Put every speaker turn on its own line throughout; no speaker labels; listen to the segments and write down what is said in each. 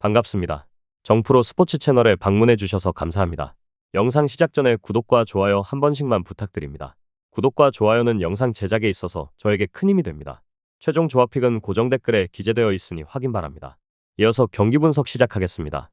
반갑습니다. 정프로 스포츠 채널에 방문해 주셔서 감사합니다. 영상 시작 전에 구독과 좋아요 한 번씩만 부탁드립니다. 구독과 좋아요는 영상 제작에 있어서 저에게 큰 힘이 됩니다. 최종 조합픽은 고정 댓글에 기재되어 있으니 확인 바랍니다. 이어서 경기 분석 시작하겠습니다.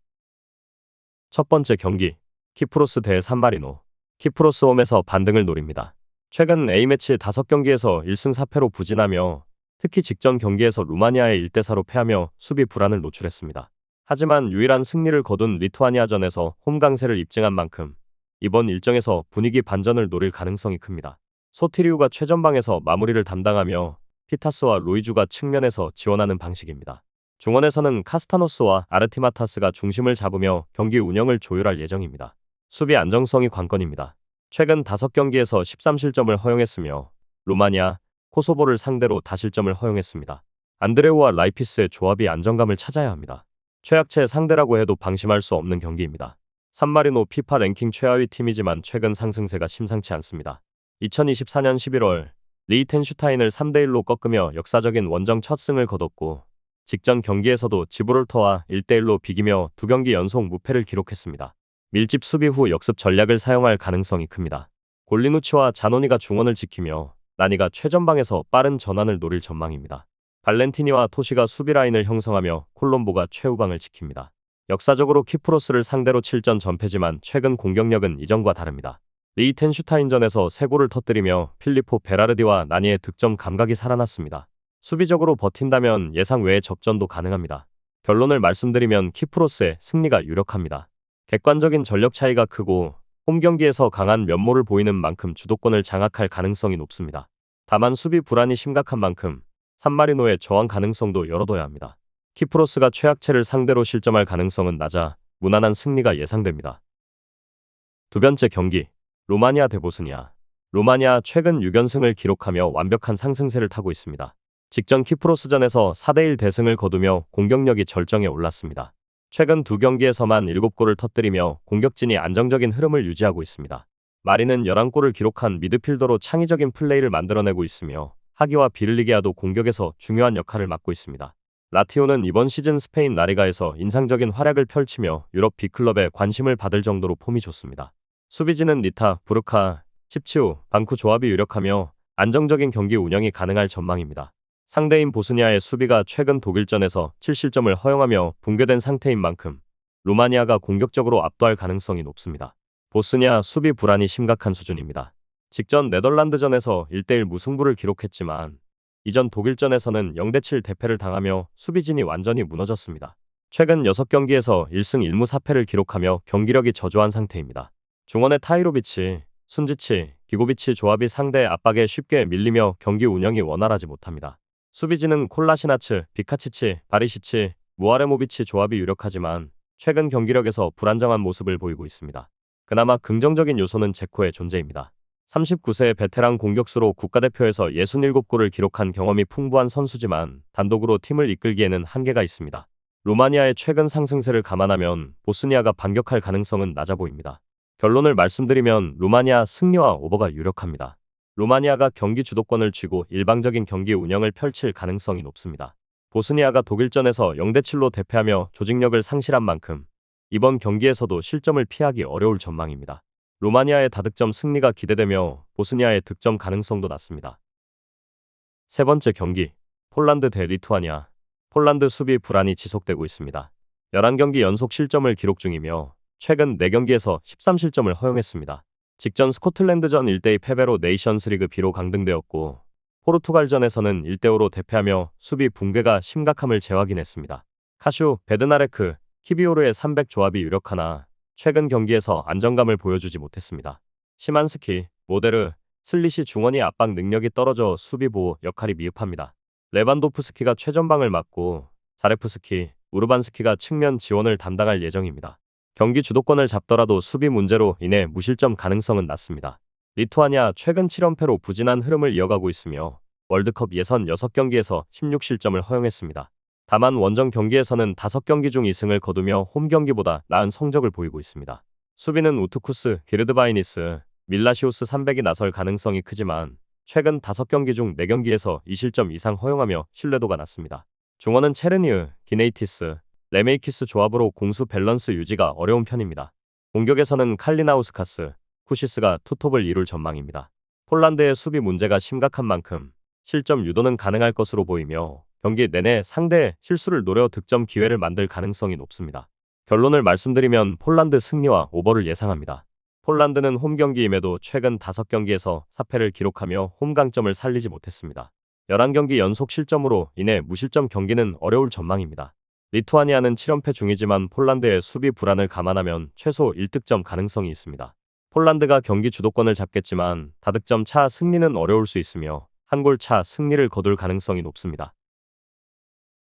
첫 번째 경기, 키프로스 대 산마리노. 키프로스 홈에서 반등을 노립니다. 최근 A매치 5경기에서 1승 4패로 부진하며 특히 직전 경기에서 루마니아에 1대4로 패하며 수비 불안을 노출했습니다. 하지만 유일한 승리를 거둔 리투아니아전에서 홈 강세를 입증한 만큼 이번 일정에서 분위기 반전을 노릴 가능성이 큽니다. 소티리우가 최전방에서 마무리를 담당하며 피타스와 로이주가 측면에서 지원하는 방식입니다. 중원에서는 카스타노스와 아르티마타스가 중심을 잡으며 경기 운영을 조율할 예정입니다. 수비 안정성이 관건입니다. 최근 5경기에서 13실점을 허용했으며 루마니아, 코소보를 상대로 다실점을 허용했습니다. 안드레우와 라이피스의 조합이 안정감을 찾아야 합니다. 최약체 상대라고 해도 방심할 수 없는 경기입니다. 산마리노 피파 랭킹 최하위 팀이지만 최근 상승세가 심상치 않습니다. 2024년 11월 리히텐슈타인을 3대1로 꺾으며 역사적인 원정 첫 승을 거뒀고 직전 경기에서도 지브롤터와 1대1로 비기며 2경기 연속 무패를 기록했습니다. 밀집 수비 후 역습 전략을 사용할 가능성이 큽니다. 골리누치와 자노니가 중원을 지키며 나니가 최전방에서 빠른 전환을 노릴 전망입니다. 발렌티니와 토시가 수비 라인을 형성하며 콜롬보가 최후방을 지킵니다. 역사적으로 키프로스를 상대로 7전 전패지만 최근 공격력은 이전과 다릅니다. 리히텐슈타인전에서 3골을 터뜨리며 필리포 베라르디와 나니의 득점 감각이 살아났습니다. 수비적으로 버틴다면 예상 외의 접전도 가능합니다. 결론을 말씀드리면 키프로스의 승리가 유력합니다. 객관적인 전력 차이가 크고 홈 경기에서 강한 면모를 보이는 만큼 주도권을 장악할 가능성이 높습니다. 다만 수비 불안이 심각한 만큼 산마리노의 저항 가능성도 열어둬야 합니다. 키프로스가 최약체를 상대로 실점할 가능성은 낮아 무난한 승리가 예상됩니다. 두 번째 경기, 루마니아 대 보스니아. 루마니아 최근 6연승을 기록하며 완벽한 상승세를 타고 있습니다. 직전 키프로스전에서 4대1 대승을 거두며 공격력이 절정에 올랐습니다. 최근 2경기에서만 7골을 터뜨리며 공격진이 안정적인 흐름을 유지하고 있습니다. 마리는 11골을 기록한 미드필더로 창의적인 플레이를 만들어내고 있으며 하기와 비를리게아도 공격에서 중요한 역할을 맡고 있습니다. 라티오는 이번 시즌 스페인 라리가에서 인상적인 활약을 펼치며 유럽 B클럽에 관심을 받을 정도로 폼이 좋습니다. 수비진은 니타, 부르카, 칩치우, 방쿠 조합이 유력하며 안정적인 경기 운영이 가능할 전망입니다. 상대인 보스니아의 수비가 최근 독일전에서 7실점을 허용하며 붕괴된 상태인 만큼 루마니아가 공격적으로 압도할 가능성이 높습니다. 보스니아 수비 불안이 심각한 수준입니다. 직전 네덜란드전에서 1대1 무승부를 기록했지만 이전 독일전에서는 0대7 대패를 당하며 수비진이 완전히 무너졌습니다. 최근 6경기에서 1승 1무 4패를 기록하며 경기력이 저조한 상태입니다. 중원의 타이로비치, 순지치, 기고비치 조합이 상대의 압박에 쉽게 밀리며 경기 운영이 원활하지 못합니다. 수비진은 콜라시나츠, 비카치치, 바리시치, 무아레모비치 조합이 유력하지만 최근 경기력에서 불안정한 모습을 보이고 있습니다. 그나마 긍정적인 요소는 제코의 존재입니다. 39세의 베테랑 공격수로 국가대표에서 67골을 기록한 경험이 풍부한 선수지만 단독으로 팀을 이끌기에는 한계가 있습니다. 루마니아의 최근 상승세를 감안하면 보스니아가 반격할 가능성은 낮아 보입니다. 결론을 말씀드리면 루마니아 승리와 오버가 유력합니다. 루마니아가 경기 주도권을 쥐고 일방적인 경기 운영을 펼칠 가능성이 높습니다. 보스니아가 독일전에서 0대7로 대패하며 조직력을 상실한 만큼 이번 경기에서도 실점을 피하기 어려울 전망입니다. 루마니아의 다득점 승리가 기대되며 보스니아의 득점 가능성도 낮습니다. 세 번째 경기, 폴란드 대 리투아니아. 폴란드 수비 불안이 지속되고 있습니다. 11경기 연속 실점을 기록 중이며 최근 4경기에서 13실점을 허용했습니다. 직전 스코틀랜드전 1대2 패배로 네이션스리그 B로 강등되었고 포르투갈전에서는 1대5로 대패하며 수비 붕괴가 심각함을 재확인했습니다. 카슈, 베드나레크, 키비오르의 300 조합이 유력하나 최근 경기에서 안정감을 보여주지 못했습니다. 시만스키, 모데르, 슬릿이 중원이 압박 능력이 떨어져 수비 보호 역할이 미흡합니다. 레반도프스키가 최전방을 맡고 자레프스키, 우르반스키가 측면 지원을 담당할 예정입니다. 경기 주도권을 잡더라도 수비 문제로 인해 무실점 가능성은 낮습니다. 리투아니아 최근 7연패로 부진한 흐름을 이어가고 있으며 월드컵 예선 6경기에서 16실점을 허용했습니다. 다만 원정 경기에서는 5경기 중 2승을 거두며 홈 경기보다 나은 성적을 보이고 있습니다. 수비는 우트쿠스, 기르드바이니스, 밀라시오스 300이 나설 가능성이 크지만 최근 5경기 중 4경기에서 2실점 이상 허용하며 신뢰도가 낮습니다. 중원은 체르니으, 기네이티스, 레메이키스 조합으로 공수 밸런스 유지가 어려운 편입니다. 공격에서는 칼리나우스카스, 쿠시스가 투톱을 이룰 전망입니다. 폴란드의 수비 문제가 심각한 만큼 실점 유도는 가능할 것으로 보이며 경기 내내 상대의 실수를 노려 득점 기회를 만들 가능성이 높습니다. 결론을 말씀드리면 폴란드 승리와 오버를 예상합니다. 폴란드는 홈 경기임에도 최근 5경기에서 4패를 기록하며 홈 강점을 살리지 못했습니다. 11경기 연속 실점으로 인해 무실점 경기는 어려울 전망입니다. 리투아니아는 7연패 중이지만 폴란드의 수비 불안을 감안하면 최소 1득점 가능성이 있습니다. 폴란드가 경기 주도권을 잡겠지만 다득점 차 승리는 어려울 수 있으며 한 골 차 승리를 거둘 가능성이 높습니다.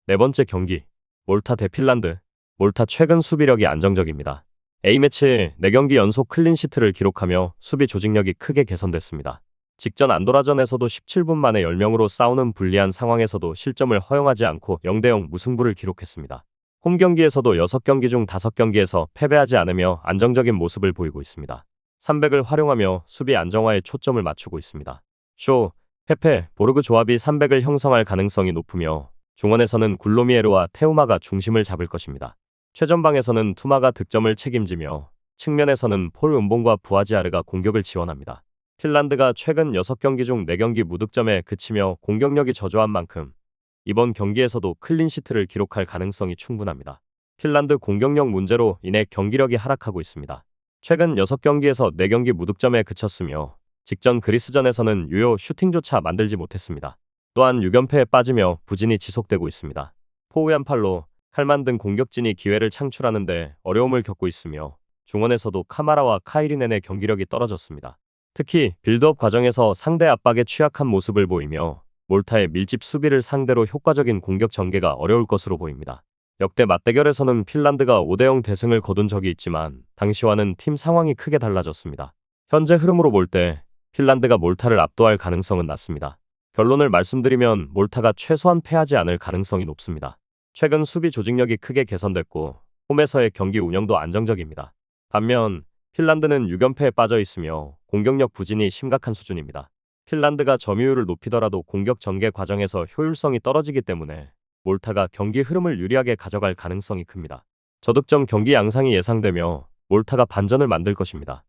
네 번째 경기, 몰타 대 핀란드. 몰타 최근 수비력이 안정적입니다. A매치 4경기 연속 클린시트를 기록하며 수비 조직력이 크게 개선됐습니다. 직전 안도라전에서도 17분 만에 10명으로 싸우는 불리한 상황에서도 실점을 허용하지 않고 0대0 무승부를 기록했습니다. 홈 경기에서도 6경기 중 5경기에서 패배하지 않으며 안정적인 모습을 보이고 있습니다. 300을 활용하며 수비 안정화에 초점을 맞추고 있습니다. 쇼, 페페, 보르그 조합이 300을 형성할 가능성이 높으며 중원에서는 굴로미에르와 테우마가 중심을 잡을 것입니다. 최전방에서는 투마가 득점을 책임지며 측면에서는 폴 은봉과 부아지아르가 공격을 지원합니다. 핀란드가 최근 6경기 중 4경기 무득점에 그치며 공격력이 저조한 만큼 이번 경기에서도 클린시트를 기록할 가능성이 충분합니다. 핀란드 공격력 문제로 인해 경기력이 하락하고 있습니다. 최근 6경기에서 4경기 무득점에 그쳤으며 직전 그리스전에서는 유효 슈팅조차 만들지 못했습니다. 또한 6연패에 빠지며 부진이 지속되고 있습니다. 포우얀 팔로, 칼만 등 공격진이 기회를 창출하는데 어려움을 겪고 있으며 중원에서도 카마라와 카이리넨의 경기력이 떨어졌습니다. 특히 빌드업 과정에서 상대 압박에 취약한 모습을 보이며 몰타의 밀집 수비를 상대로 효과적인 공격 전개가 어려울 것으로 보입니다. 역대 맞대결에서는 핀란드가 5대0 대승을 거둔 적이 있지만 당시와는 팀 상황이 크게 달라졌습니다. 현재 흐름으로 볼 때 핀란드가 몰타를 압도할 가능성은 낮습니다. 결론을 말씀드리면 몰타가 최소한 패하지 않을 가능성이 높습니다. 최근 수비 조직력이 크게 개선됐고 홈에서의 경기 운영도 안정적입니다. 반면 핀란드는 6연패에 빠져 있으며 공격력 부진이 심각한 수준입니다. 핀란드가 점유율을 높이더라도 공격 전개 과정에서 효율성이 떨어지기 때문에 몰타가 경기 흐름을 유리하게 가져갈 가능성이 큽니다. 저득점 경기 양상이 예상되며 몰타가 반전을 만들 것입니다.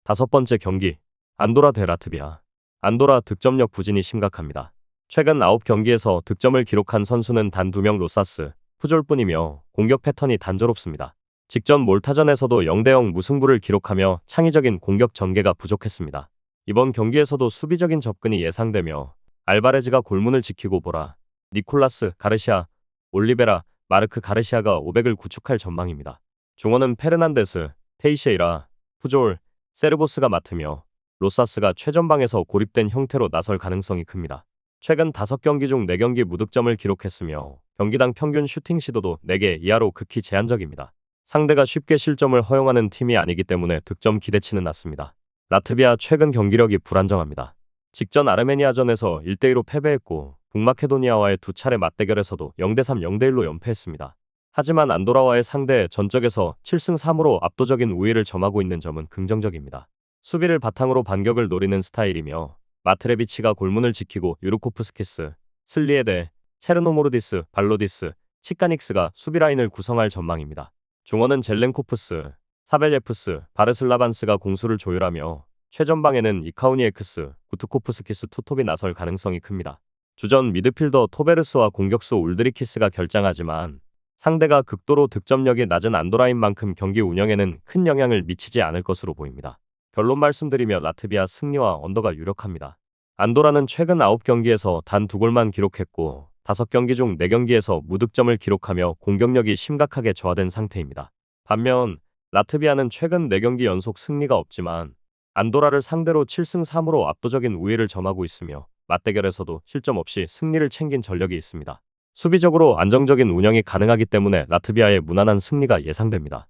다섯 번째 경기, 안도라 대 라트비아. 안도라 득점력 부진이 심각합니다. 최근 9경기에서 득점을 기록한 선수는 단 2명 로사스, 푸졸뿐이며 공격 패턴이 단조롭습니다. 직전 몰타전에서도 0대0 무승부를 기록하며 창의적인 공격 전개가 부족했습니다. 이번 경기에서도 수비적인 접근이 예상되며 알바레즈가 골문을 지키고 보라, 니콜라스 가르시아, 올리베라, 마르크 가르시아가 500을 구축할 전망입니다. 중원은 페르난데스, 테이셰이라, 푸졸, 세르보스가 맡으며 로사스가 최전방에서 고립된 형태로 나설 가능성이 큽니다. 최근 5경기 중 4경기 무득점을 기록했으며 경기당 평균 슈팅 시도도 4개 이하로 극히 제한적입니다. 상대가 쉽게 실점을 허용하는 팀이 아니기 때문에 득점 기대치는 낮습니다. 라트비아 최근 경기력이 불안정합니다. 직전 아르메니아전에서 1대2로 패배했고 북마케도니아와의 2차례 맞대결에서도 0대3, 0대1로 연패했습니다. 하지만 안도라와의 상대 전적에서 7승 3무로 압도적인 우위를 점하고 있는 점은 긍정적입니다. 수비를 바탕으로 반격을 노리는 스타일이며 마트레비치가 골문을 지키고 유르코프스키스, 슬리에데, 체르노모르디스, 발로디스, 치카닉스가 수비라인을 구성할 전망입니다. 중원은 젤렌코프스, 사벨예프스, 바르슬라반스가 공수를 조율하며 최전방에는 이카우니에크스, 구트코프스키스 투톱이 나설 가능성이 큽니다. 주전 미드필더 토베르스와 공격수 울드리키스가 결장하지만 상대가 극도로 득점력이 낮은 안도라인 만큼 경기 운영에는 큰 영향을 미치지 않을 것으로 보입니다. 결론 말씀드리며 라트비아 승리와 언더가 유력합니다. 안도라는 최근 9경기에서 단 2골만 기록했고 5경기 중 4경기에서 무득점을 기록하며 공격력이 심각하게 저하된 상태입니다. 반면 라트비아는 최근 4경기 연속 승리가 없지만 안도라를 상대로 7승 3무로 압도적인 우위를 점하고 있으며 맞대결에서도 실점 없이 승리를 챙긴 전력이 있습니다. 수비적으로 안정적인 운영이 가능하기 때문에 라트비아의 무난한 승리가 예상됩니다.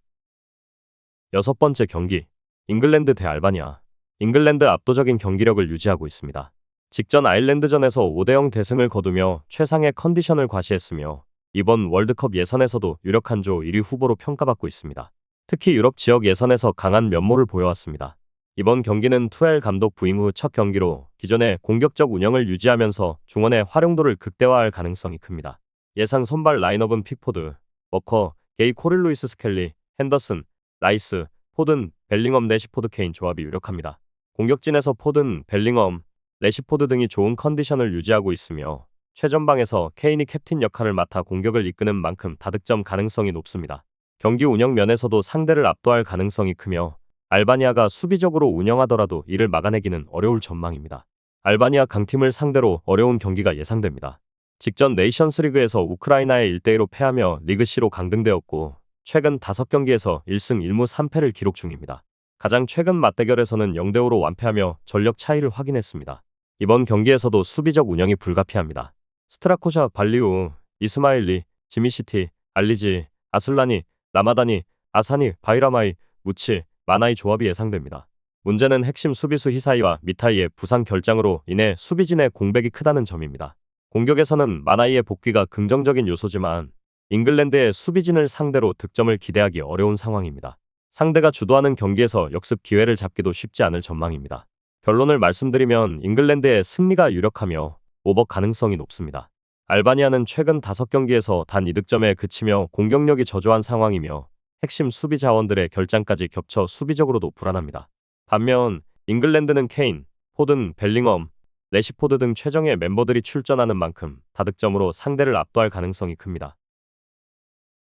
여섯 번째 경기, 잉글랜드 대 알바니아. 잉글랜드 압도적인 경기력을 유지하고 있습니다. 직전 아일랜드전에서 5대0 대승을 거두며 최상의 컨디션을 과시했으며 이번 월드컵 예선에서도 유력한 조 1위 후보로 평가받고 있습니다. 특히 유럽 지역 예선에서 강한 면모를 보여왔습니다. 이번 경기는 투엘 감독 부임 후 첫 경기로 기존의 공격적 운영을 유지하면서 중원의 활용도를 극대화할 가능성이 큽니다. 예상 선발 라인업은 픽포드, 워커, 게이, 코릴 루이스 스켈리, 핸더슨, 라이스, 포든, 벨링엄, 레시포드, 케인 조합이 유력합니다. 공격진에서 포든, 벨링엄, 레시포드 등이 좋은 컨디션을 유지하고 있으며 최전방에서 케인이 캡틴 역할을 맡아 공격을 이끄는 만큼 다득점 가능성이 높습니다. 경기 운영 면에서도 상대를 압도할 가능성이 크며 알바니아가 수비적으로 운영하더라도 이를 막아내기는 어려울 전망입니다. 알바니아 강팀을 상대로 어려운 경기가 예상됩니다. 직전 네이션스리그에서 우크라이나에 1대2로 패하며 리그 C로 강등되었고 최근 5경기에서 1승 1무 3패를 기록 중입니다. 가장 최근 맞대결에서는 0대5로 완패하며 전력 차이를 확인했습니다. 이번 경기에서도 수비적 운영이 불가피합니다. 스트라코샤, 발리우, 이스마일리, 지미시티, 알리지, 아슬라니, 라마다니, 아사니, 바이라마이, 무치, 마나이 조합이 예상됩니다. 문제는 핵심 수비수 히사이와 미타이의 부상 결장으로 인해 수비진의 공백이 크다는 점입니다. 공격에서는 마나이의 복귀가 긍정적인 요소지만 잉글랜드의 수비진을 상대로 득점을 기대하기 어려운 상황입니다. 상대가 주도하는 경기에서 역습 기회를 잡기도 쉽지 않을 전망입니다. 결론을 말씀드리면 잉글랜드의 승리가 유력하며 오버 가능성이 높습니다. 알바니아는 최근 5경기에서 단 2득점에 그치며 공격력이 저조한 상황이며 핵심 수비 자원들의 결장까지 겹쳐 수비적으로도 불안합니다. 반면 잉글랜드는 케인, 포든, 벨링엄, 레시포드 등 최정예 멤버들이 출전하는 만큼 다득점으로 상대를 압도할 가능성이 큽니다.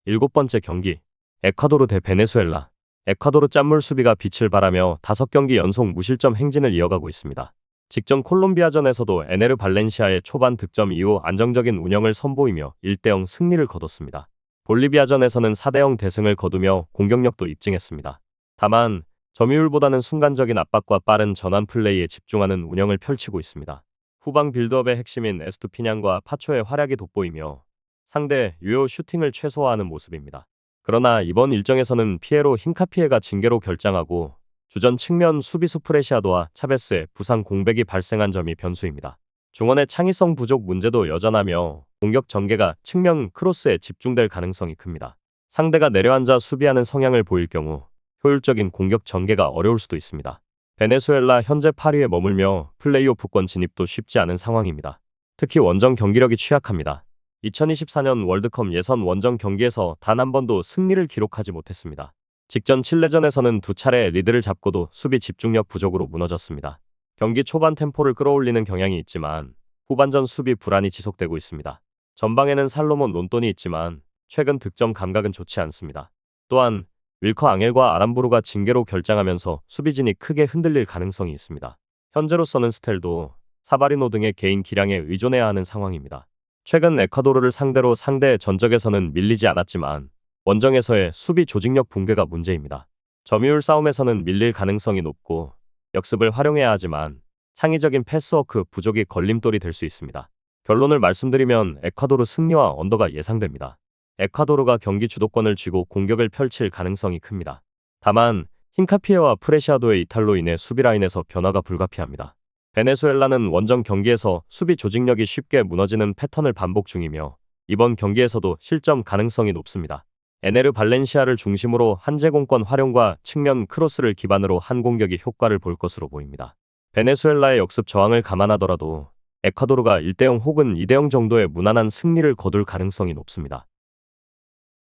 7번째 경기, 에콰도르 대 베네수엘라. 에콰도르 짠물 수비가 빛을 발하며 5경기 연속 무실점 행진을 이어가고 있습니다. 직전 콜롬비아전에서도 에네르 발렌시아의 초반 득점 이후 안정적인 운영을 선보이며 1대0 승리를 거뒀습니다. 볼리비아전에서는 4대0 대승을 거두며 공격력도 입증했습니다. 다만 점유율보다는 순간적인 압박과 빠른 전환 플레이에 집중하는 운영을 펼치고 있습니다. 후방 빌드업의 핵심인 에스투피냥과 파초의 활약이 돋보이며 상대 유효 슈팅을 최소화하는 모습입니다. 그러나 이번 일정에서는 피에로 힌카피에가 징계로 결장하고 주전 측면 수비수 프레시아도와 차베스의 부상 공백이 발생한 점이 변수입니다. 중원의 창의성 부족 문제도 여전하며 공격 전개가 측면 크로스에 집중될 가능성이 큽니다. 상대가 내려앉아 수비하는 성향을 보일 경우 효율적인 공격 전개가 어려울 수도 있습니다. 베네수엘라 현재 8위에 머물며 플레이오프권 진입도 쉽지 않은 상황입니다. 특히 원정 경기력이 취약합니다. 2024년 월드컵 예선 원정 경기에서 단 한 번도 승리를 기록하지 못했습니다. 직전 칠레전에서는 2차례 리드를 잡고도 수비 집중력 부족으로 무너졌습니다. 경기 초반 템포를 끌어올리는 경향이 있지만 후반전 수비 불안이 지속되고 있습니다. 전방에는 살로몬 론돈이 있지만 최근 득점 감각은 좋지 않습니다. 또한 윌커 앙헬과 아람부르가 징계로 결장하면서 수비진이 크게 흔들릴 가능성이 있습니다. 현재로서는 스텔도 사바리노 등의 개인 기량에 의존해야 하는 상황입니다. 최근 에콰도르를 상대로 상대 전적에서는 밀리지 않았지만 원정에서의 수비 조직력 붕괴가 문제입니다. 점유율 싸움에서는 밀릴 가능성이 높고 역습을 활용해야 하지만 창의적인 패스워크 부족이 걸림돌이 될 수 있습니다. 결론을 말씀드리면 에콰도르 승리와 언더가 예상됩니다. 에콰도르가 경기 주도권을 쥐고 공격을 펼칠 가능성이 큽니다. 다만 힌카피에와 프레시아도의 이탈로 인해 수비 라인에서 변화가 불가피합니다. 베네수엘라는 원정 경기에서 수비 조직력이 쉽게 무너지는 패턴을 반복 중이며 이번 경기에서도 실점 가능성이 높습니다. 에네르 발렌시아를 중심으로 한 제공권 활용과 측면 크로스를 기반으로 한 공격이 효과를 볼 것으로 보입니다. 베네수엘라의 역습 저항을 감안하더라도 에콰도르가 1대0 혹은 2대0 정도의 무난한 승리를 거둘 가능성이 높습니다.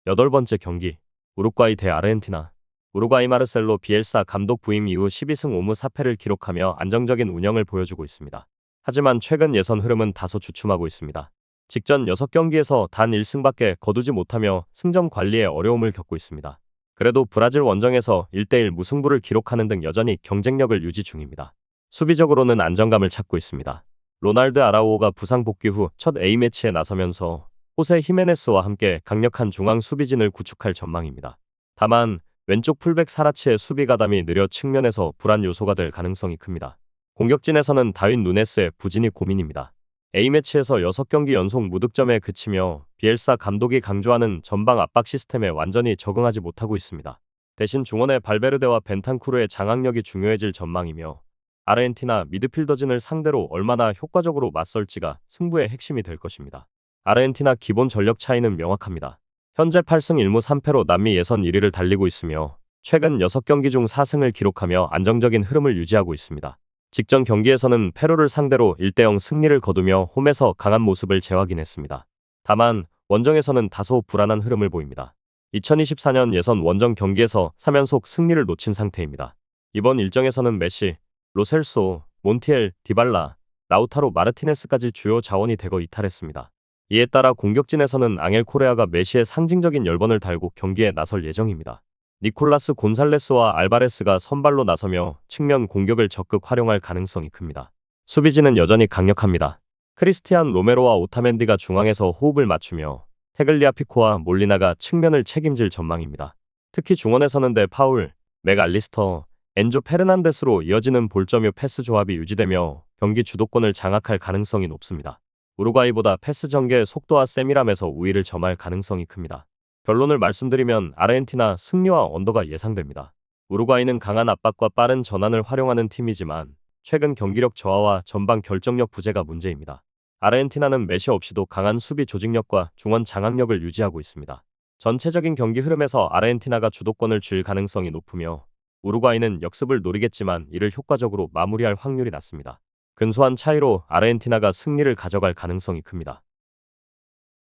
8번째 경기, 우루과이 대 아르헨티나. 우루과이 마르셀로 비엘사 감독 부임 이후 12승 5무 4패를 기록하며 안정적인 운영을 보여주고 있습니다. 하지만 최근 예선 흐름은 다소 주춤하고 있습니다. 직전 6경기에서 단 1승밖에 거두지 못하며 승점 관리에 어려움을 겪고 있습니다. 그래도 브라질 원정에서 1대1 무승부를 기록하는 등 여전히 경쟁력을 유지 중입니다. 수비적으로는 안정감을 찾고 있습니다. 로날드 아라우오가 부상 복귀 후 첫 A매치에 나서면서 호세 히메네스와 함께 강력한 중앙 수비진을 구축할 전망입니다. 다만 왼쪽 풀백 사라치의 수비 가담이 느려 측면에서 불안 요소가 될 가능성이 큽니다. 공격진에서는 다윈 누네스의 부진이 고민입니다. A매치에서 6경기 연속 무득점에 그치며 비엘사 감독이 강조하는 전방 압박 시스템에 완전히 적응하지 못하고 있습니다. 대신 중원의 발베르데와 벤탄쿠르의 장악력이 중요해질 전망이며 아르헨티나 미드필더진을 상대로 얼마나 효과적으로 맞설지가 승부의 핵심이 될 것입니다. 아르헨티나 기본 전력 차이는 명확합니다. 현재 8승 1무 3패로 남미 예선 1위를 달리고 있으며 최근 6경기 중 4승을 기록하며 안정적인 흐름을 유지하고 있습니다. 직전 경기에서는 페루를 상대로 1대0 승리를 거두며 홈에서 강한 모습을 재확인했습니다. 다만 원정에서는 다소 불안한 흐름을 보입니다. 2024년 예선 원정 경기에서 3연속 승리를 놓친 상태입니다. 이번 일정에서는 메시, 로셀소, 몬티엘, 디발라, 라우타로 마르티네스까지 주요 자원이 대거 이탈했습니다. 이에 따라 공격진에서는 앙헬 코레아가 메시의 상징적인 열번을 달고 경기에 나설 예정입니다. 니콜라스 곤살레스와 알바레스가 선발로 나서며 측면 공격을 적극 활용할 가능성이 큽니다. 수비진은 여전히 강력합니다. 크리스티안 로메로와 오타멘디가 중앙에서 호흡을 맞추며 테글리아피코와 몰리나가 측면을 책임질 전망입니다. 특히 중원에서는 데 파울, 맥 알리스터, 엔조 페르난데스로 이어지는 볼점유 패스 조합이 유지되며 경기 주도권을 장악할 가능성이 높습니다. 우루과이보다 패스 전개의 속도와 세밀함에서 우위를 점할 가능성이 큽니다. 결론을 말씀드리면 아르헨티나 승리와 언더가 예상됩니다. 우루과이는 강한 압박과 빠른 전환을 활용하는 팀이지만 최근 경기력 저하와 전방 결정력 부재가 문제입니다. 아르헨티나는 메시 없이도 강한 수비 조직력과 중원 장악력을 유지하고 있습니다. 전체적인 경기 흐름에서 아르헨티나가 주도권을 쥘 가능성이 높으며 우루과이는 역습을 노리겠지만 이를 효과적으로 마무리할 확률이 낮습니다. 근소한 차이로 아르헨티나가 승리를 가져갈 가능성이 큽니다.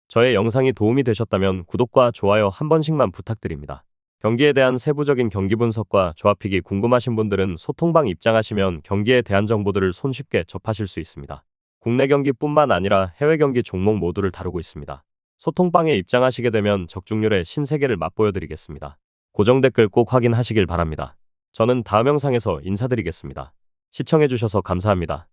저의 영상이 도움이 되셨다면 구독과 좋아요 한 번씩만 부탁드립니다. 경기에 대한 세부적인 경기 분석과 조합픽이 궁금하신 분들은 소통방 입장하시면 경기에 대한 정보들을 손쉽게 접하실 수 있습니다. 국내 경기뿐만 아니라 해외 경기 종목 모두를 다루고 있습니다. 소통방에 입장하시게 되면 적중률의 신세계를 맛보여드리겠습니다. 고정 댓글 꼭 확인하시길 바랍니다. 저는 다음 영상에서 인사드리겠습니다. 시청해주셔서 감사합니다.